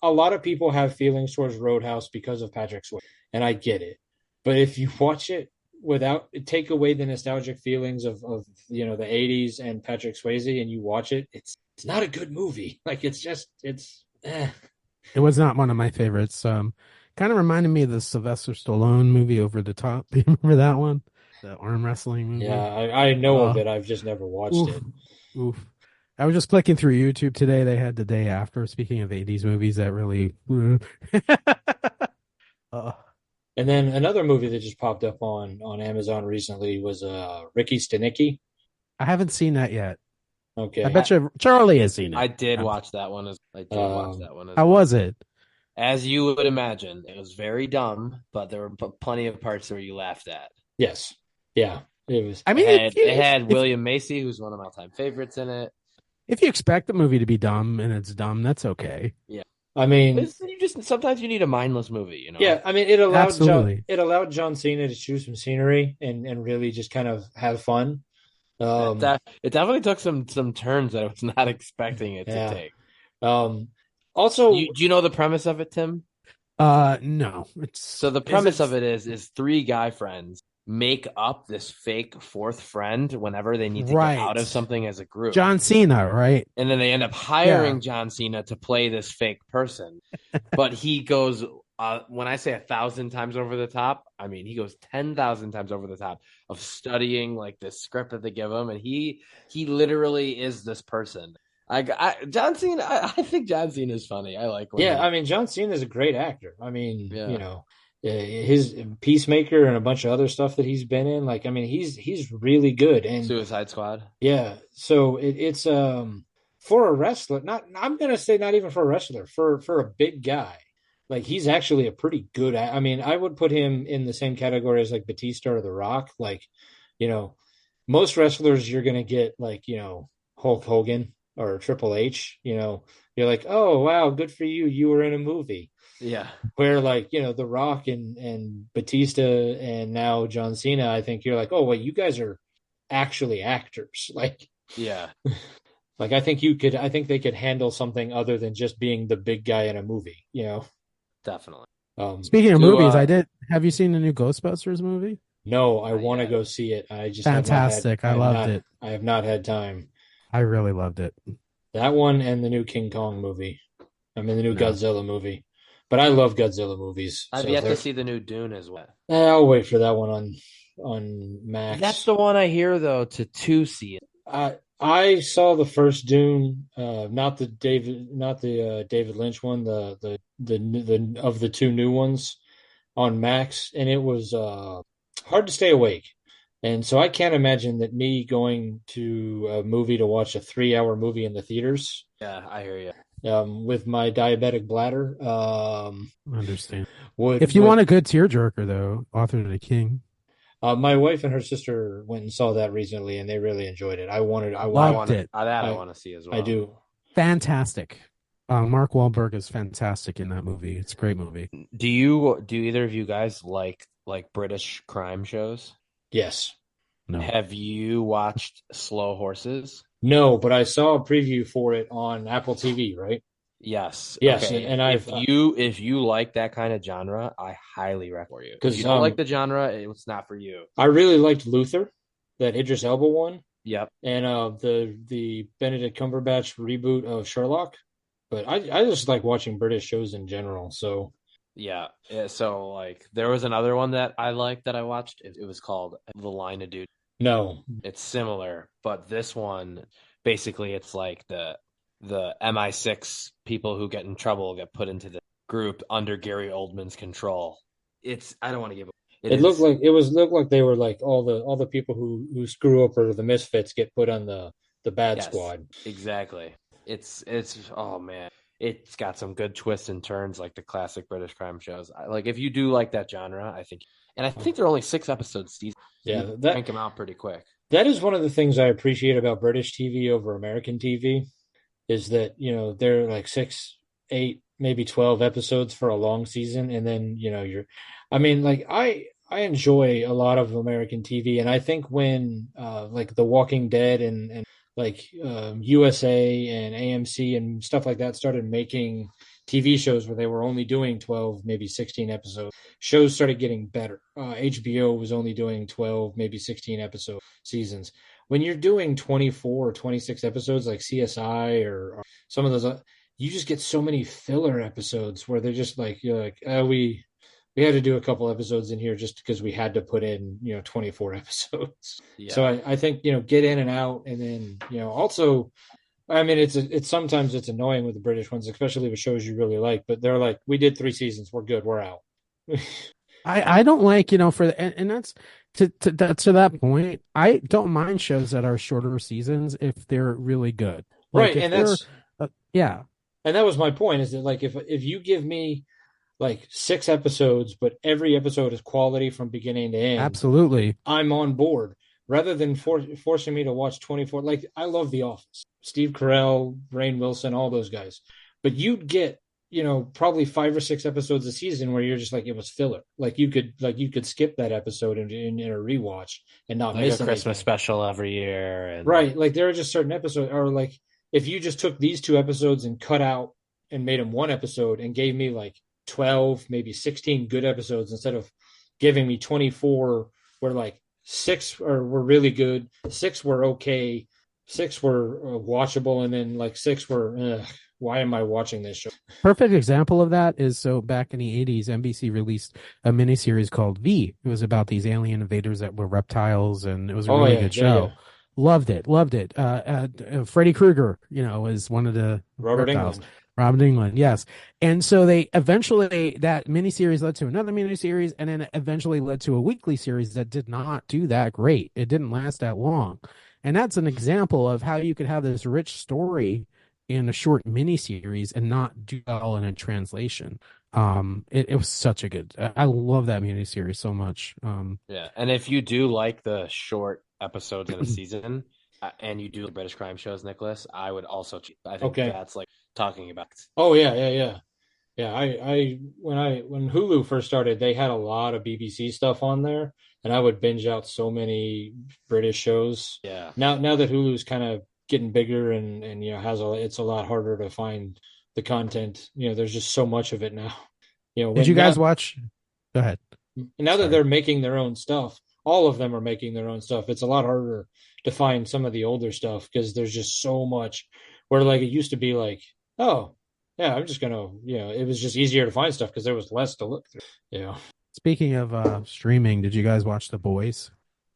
a lot of people have feelings towards Roadhouse because of Patrick Swayze, and I get it. But if you watch it without take away the nostalgic feelings of the 80s and Patrick Swayze, and you watch it, it's not a good movie. Like it's eh. It was not one of my favorites. Kind of reminded me of the Sylvester Stallone movie Over the Top. Do you remember that one? The arm wrestling movie. Yeah, I know of it. I've just never watched Oof. it. Oof. I was just clicking through YouTube today. They had The Day After. Speaking of 80s movies, that really. And then another movie that just popped up on Amazon recently was Ricky Stenicki. I haven't seen that yet. I Okay. bet you Charlie has seen it. I did watch that one. I did watch Um, that one. How was it? As you would imagine, it was very dumb, but there were plenty of parts where you laughed at. yes. Yeah. It was. I It mean, had, it had William Macy, who's one of my all-time favorites, in it. if you expect the movie to be dumb and it's dumb, that's okay. Yeah, I mean, sometimes you need a mindless movie, you know. yeah. I mean, Absolutely. It allowed John Cena to choose some scenery and really just kind of have fun. It definitely took some turns that I was not expecting it Yeah. to take. Also, Do you know the premise of it, Tim? No. So the premise of it is three guy friends make up this fake fourth friend whenever they need to Right. get out of something as a group. John Cena, right? And then they end up hiring John Cena to play this fake person. But he goes, when I say 1,000 times over the top, I mean he goes 10,000 times over the top of studying like this script that they give him, and he literally is this person. John Cena, I think John Cena is funny. I like. I mean, John Cena is a great actor. I mean, Yeah. you know, his Peacemaker and a bunch of other stuff that he's been in. Like, I mean, he's really good. And Suicide Squad. yeah, so it's for a wrestler. I'm gonna say not even for a wrestler. For a big guy, like he's actually a pretty good. I mean, I would put him in the same category as like Batista or The Rock. Like, you know, most wrestlers you're gonna get like, you know, Hulk Hogan or Triple H. You know, you're like, oh wow, good for you. You were in a movie. Yeah. Where like, you know, The Rock and Batista and now John Cena, I think you're like, oh well, you guys are actually actors. Like, Yeah. like I think they could handle something other than just being the big guy in a movie, you know. Definitely. Speaking of movies, have you seen the new Ghostbusters movie? No, I want to go see it. I just fantastic. I loved it. I have not had time. I really loved it. That one and the new King Kong movie. I mean the new Godzilla movie. But I love Godzilla movies. I've yet to see the new Dune as well. I'll wait for that one on Max. That's the one I hear though to see it. I saw the first Dune, not the David Lynch one, the of the two new ones on Max, and it was hard to stay awake. And so I can't imagine that me going to a movie to watch a 3-hour movie in the theaters. Yeah, I hear you. With my diabetic bladder. I understand. If you want a good tearjerker, though, Author of the King. My wife and her sister went and saw that recently, and they really enjoyed it. I loved it. I want to see as well. I do. Fantastic. Mark Wahlberg is fantastic in that movie. It's a great movie. Do either of you guys like British crime shows? Yes. No. Have you watched Slow Horses? No, but I saw a preview for it on Apple TV, right? Yes. Okay. And if you like that kind of genre, I highly recommend you. Because you don't like the genre, it's not for you. I really liked Luther, that Idris Elba one. Yep. And the Benedict Cumberbatch reboot of Sherlock. But I just like watching British shows in general. So yeah. So like there was another one that I liked that I watched. It was called The Line of Duty. No. It's similar, but this one basically it's like the MI6 people who get in trouble get put into the group under Gary Oldman's control. I don't want to give it looked like they were like all the people who screw up or the misfits get put on the bad squad. Exactly. It's oh man. It's got some good twists and turns like the classic British crime shows. Like if you do like that genre, I think they're only 6 episodes season. Yeah, that crank them out pretty quick. That is one of the things I appreciate about British TV over American TV is that, you know, they're like 6, 8, maybe 12 episodes for a long season. And then, you know, I enjoy a lot of American TV. And I think when like The Walking Dead and like USA and AMC and stuff like that started making TV shows where they were only doing 12, maybe 16 episodes, shows started getting better. HBO was only doing 12, maybe 16 episode seasons. When you're doing 24 or 26 episodes like CSI or some of those, you just get so many filler episodes where they're just like, you're like, we had to do a couple episodes in here just because we had to put in, you know, 24 episodes. Yeah. So I think, you know, get in and out. And then, you know, also, I mean, it's sometimes it's annoying with the British ones, especially with shows you really like, but they're like, we did 3 seasons. We're good. We're out. I don't like, and that's to that point, I don't mind shows that are shorter seasons if they're really good. Like Right, if and they're, yeah, that was my point. Is that like if you give me like 6 episodes, but every episode is quality from beginning to end, absolutely. I'm on board. Rather than forcing me to watch 24, like I love The Office, Steve Carell, Rainn Wilson, all those guys, but you'd get probably 5 or 6 episodes a season where you're just like it was filler. Like you could skip that episode in a rewatch and not Like a miss Christmas anything. special every year, and Right. Like there are just certain episodes, or like if you just took these 2 episodes and cut out and made them one episode and gave me like 12, maybe 16 good episodes instead of giving me 24, where like were really good, six were okay, six were watchable, and then like six were, why am I watching this show? Perfect example of that is so back in the 80s, NBC released a miniseries called V. It was about these alien invaders that were reptiles, and it was a Oh, really yeah, good yeah, yeah. show. Loved it, loved it. Freddy Krueger, was one of the Robert reptiles. Englund. Robert England, yes. And so they eventually, that miniseries led to another miniseries, and then it eventually led to a weekly series that did not do that great. It didn't last that long. And that's an example of how you could have this rich story in a short miniseries and not do well in a translation. It was such a good. I love that miniseries so much. yeah. And if you do like the short episodes in a season, and you do British crime shows, Nicholas, I would also. I think Okay. that's like talking about. Oh, yeah, yeah, yeah. Yeah, when Hulu first started, they had a lot of BBC stuff on there, and I would binge out so many British shows. Yeah. Now that Hulu's kind of getting bigger and it's a lot harder to find the content. There's just so much of it now. Did When you guys now watch? Go ahead. now that Sorry. they're making their own stuff, all of them are making their own stuff. It's a lot harder to find some of the older stuff because there's just so much. Where like it used to be like, oh yeah, I'm just gonna, it was just easier to find stuff because there was less to look through. Yeah. Speaking of streaming, did you guys watch The Boys?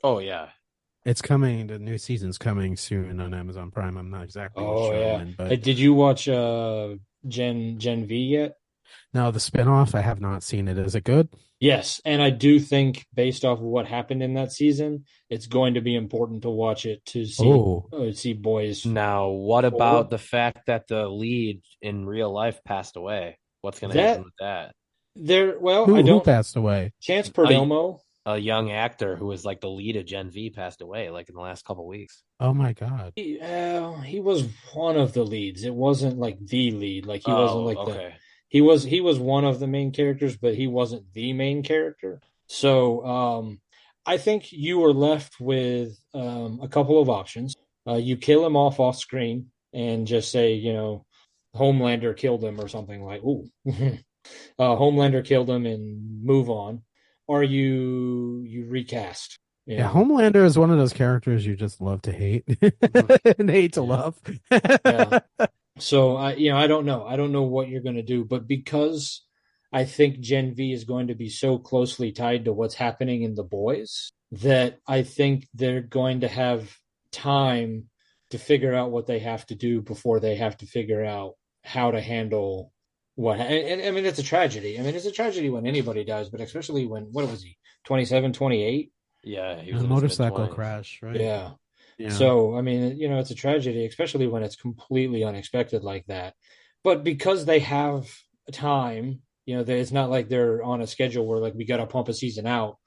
Oh yeah. It's coming. The new season's coming soon on Amazon Prime. I'm not exactly Oh sure yeah. when, Hey, but did you watch Gen V yet? no, the spinoff, I have not seen it. Is it good? Yes, and I do think based off of what happened in that season, it's going to be important to watch it to Oh, see boys Now, what forward. about the fact that the lead in real life passed away? What's going to happen That with that? there, well, I who don't. passed away? Chance A, Perdomo. a young actor who was like the lead of Gen V passed away like in the last couple weeks. Oh my God. He was one of the leads. It wasn't like the lead. Like he wasn't Oh, like the. okay. He was one of the main characters, but he wasn't the main character. So I think you were left with a couple of options. You kill him off screen and just say, Homelander killed him or something like, ooh, Homelander killed him and move on, or you recast. Yeah, Homelander is one of those characters you just love to hate and hate to Yeah. love. Yeah. So I don't know. I don't know what you're going to do, but because I think Gen V is going to be so closely tied to what's happening in The Boys that I think they're going to have time to figure out what they have to do before they have to figure out how to handle and I mean it's a tragedy. I mean it's a tragedy when anybody dies, but especially when what was he? 27, 28? Yeah, he was A in his mid motorcycle 20s. crash, right? Yeah. Yeah. So, I mean, it's a tragedy, especially when it's completely unexpected like that. But because they have time, it's not like they're on a schedule where like we got to pump a season out.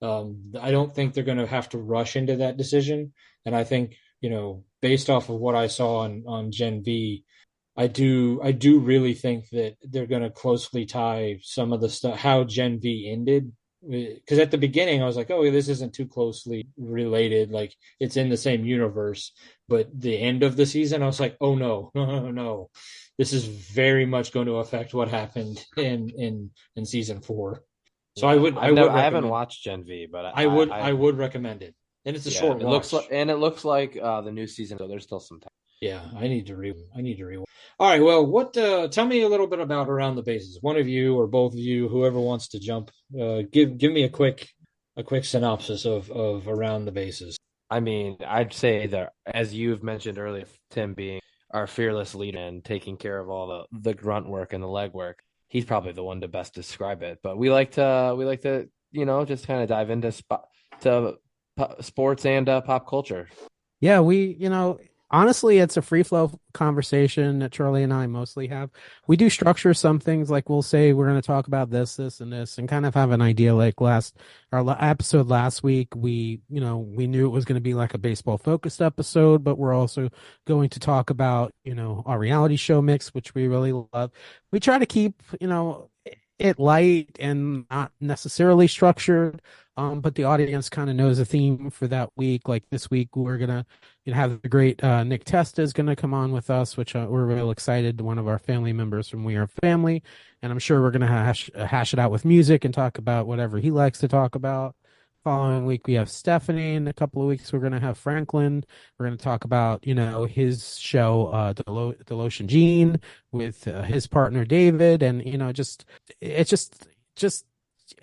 I don't think they're going to have to rush into that decision. And I think, based off of what I saw on Gen V, I do really think that they're going to closely tie some of the stuff how Gen V ended, because at the beginning I was like, oh, this isn't too closely related, like it's in the same universe. But the end of the season, I was like, oh no, no, no, no, this is very much going to affect what happened in season 4. So Yeah, I haven't recommend. watched Gen V, but I would recommend it, and it's a yeah, short watch. it looks like the new season, so there's still some time. Yeah, I need to rewatch. All right, well, what? Tell me a little bit about Around the Bases. One of you or both of you, whoever wants to jump, give me a quick synopsis of Around the Bases. I mean, I'd say that as you've mentioned earlier, Tim being our fearless leader and taking care of all the grunt work and the legwork, he's probably the one to best describe it. But we like to just kind of dive into sports and pop culture. Yeah, honestly, it's a free flow conversation that Charlie and I mostly have. We do structure some things, like we'll say we're going to talk about this, and this, and kind of have an idea. Like our episode last week, we knew it was going to be like a baseball focused episode, but we're also going to talk about, our reality show mix, which we really love. We try to keep, it light and not necessarily structured. But the audience kind of knows a theme for that week. Like this week, we're gonna have the great Nick Testa is gonna come on with us, which we're real excited. One of our family members from We Are Family, and I'm sure we're gonna hash it out with music and talk about whatever he likes to talk about. Following week, we have Stephanie. In a couple of weeks, we're gonna have Franklin. We're gonna talk about his show, Delotion Gene, with his partner David, and it's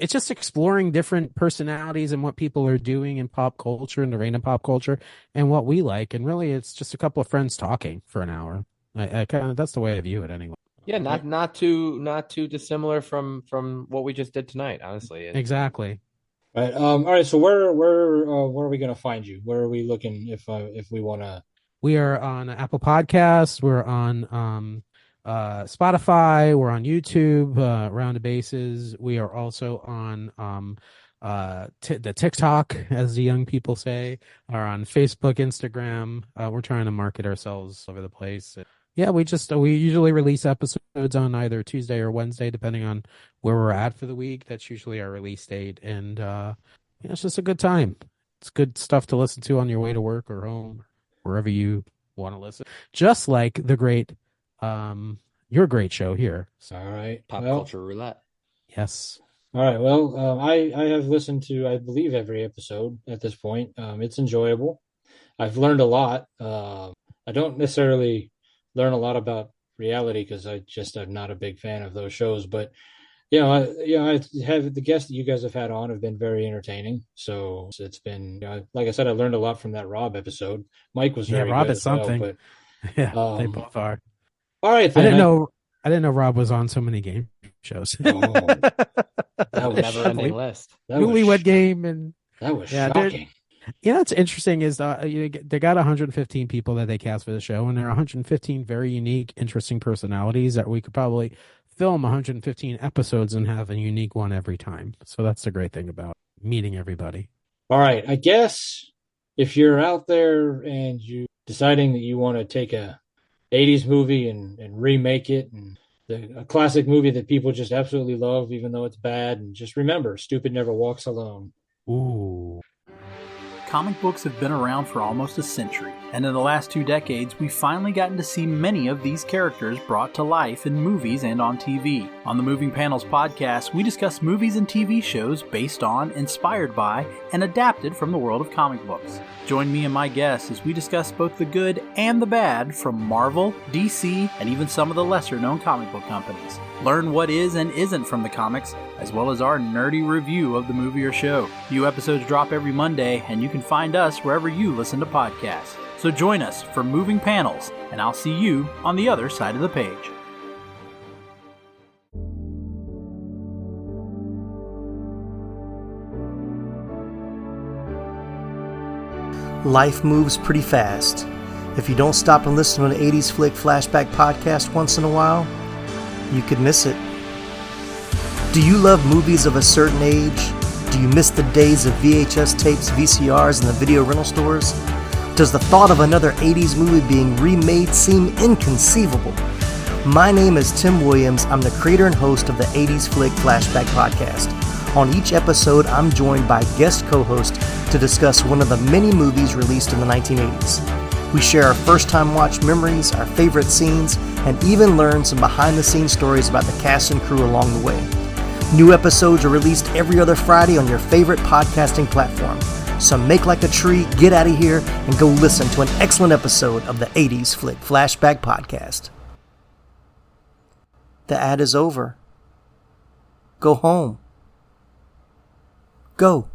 just exploring different personalities and what people are doing in pop culture and the reign of pop culture and what we like. And really, it's just a couple of friends talking for an hour. I kind of, that's the way I view it anyway. Yeah, not too dissimilar from what we just did tonight, honestly. Exactly. Right. All right. So where are we going to find you? Where are we looking if we want to? We are on Apple Podcasts. We're on Spotify. We're on YouTube, Round the Bases. We are also on the TikTok, as the young people say, are on Facebook, Instagram. We're trying to market ourselves over the place. Yeah, we usually release episodes on either Tuesday or Wednesday, depending on where we're at for the week. That's usually our release date, and it's just a good time. It's good stuff to listen to on your way to work or home, wherever you want to listen. Just like the great your great show here. All right. Pop Culture Roulette. Yes. All right. Well, I have listened to, I believe, every episode at this point. It's enjoyable. I've learned a lot. I don't necessarily learn a lot about reality because I'm not a big fan of those shows. But I have the guests that you guys have had on have been very entertaining. So it's been, like I said, I learned a lot from that Rob episode. Mike was very Rob good is as well, something. but yeah, they both are. All right, then. I didn't know Rob was on so many game shows. That was never-ending list. Newlywed Game, and that was shocking. What's interesting is they got 115 people that they cast for the show, and there are 115 very unique, interesting personalities that we could probably film 115 episodes and have a unique one every time. So that's the great thing about meeting everybody. All right, I guess if you're out there and you deciding that you want to take a 80s movie and remake it, and a classic movie that people just absolutely love, even though it's bad, and just remember, stupid never walks alone. Ooh. Comic books have been around for almost a century, and in the last 2 decades, we've finally gotten to see many of these characters brought to life in movies and on TV. On the Moving Panels podcast, we discuss movies and TV shows based on, inspired by, and adapted from the world of comic books. Join me and my guests as we discuss both the good and the bad from Marvel, DC, and even some of the lesser-known comic book companies. Learn what is and isn't from the comics, as well as our nerdy review of the movie or show. New episodes drop every Monday, and you can find us wherever you listen to podcasts. So join us for Moving Panels, and I'll see you on the other side of the page. Life moves pretty fast. If you don't stop and listen to an 80s Flick Flashback podcast once in a while, you could miss it. Do you love movies of a certain age? Do you miss the days of VHS tapes, VCRs, and the video rental stores? Does the thought of another 80s movie being remade seem inconceivable? My name is Tim Williams. I'm the creator and host of the 80s Flick Flashback podcast. On each episode, I'm joined by guest co-hosts to discuss one of the many movies released in the 1980s. We share our first-time watch memories, our favorite scenes, and even learn some behind-the-scenes stories about the cast and crew along the way. New episodes are released every other Friday on your favorite podcasting platform. So make like a tree, get out of here, and go listen to an excellent episode of the 80s Flick Flashback podcast. The ad is over. Go home. Go.